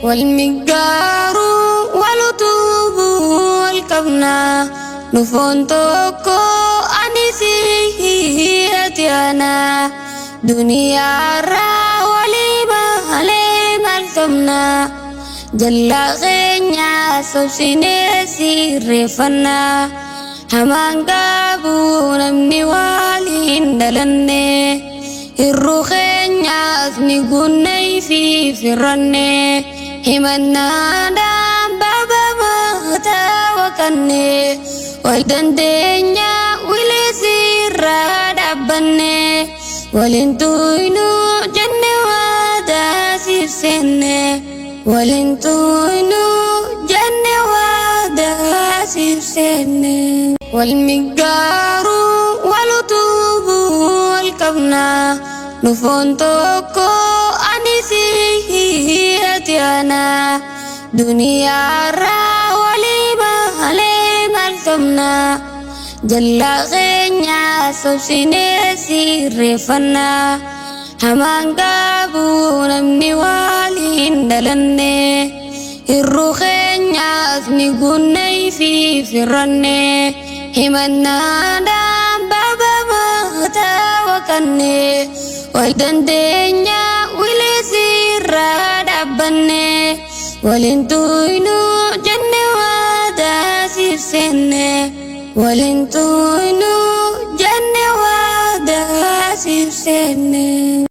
والمقدار والطوب والكبنة نفون توكو أنسيتي أنا دنيا را وليبا عليم الكبنة جل غنيا سوسيني سيرفنا hamaan qabu namni waliin dhalanne hirruu keenyaas ni gunnee fi firranne himannaadhaan baabamataa wakanne wal dandeenya wilisirraa dhaabbanne waliin tuynu jenne waadaa siif seenne waliin tuynu jenne waadaa siif seenne والمقدار والطوب والكبنة نفون توكو أنسيتي أنا دنيا را وليبا عليم الكبنة جل غنيا سوسيني سيرفنا hamaan qabu namni waliin dhalanne hirruu keenyaas ni gunnee fi firranne himannaadhaan baabamataa wakanne wal dandeenya wilisirraa dhaabbanne waliin tuynu jenne waadaa siif seenne waliin tuynu jenne waadaa siif seenne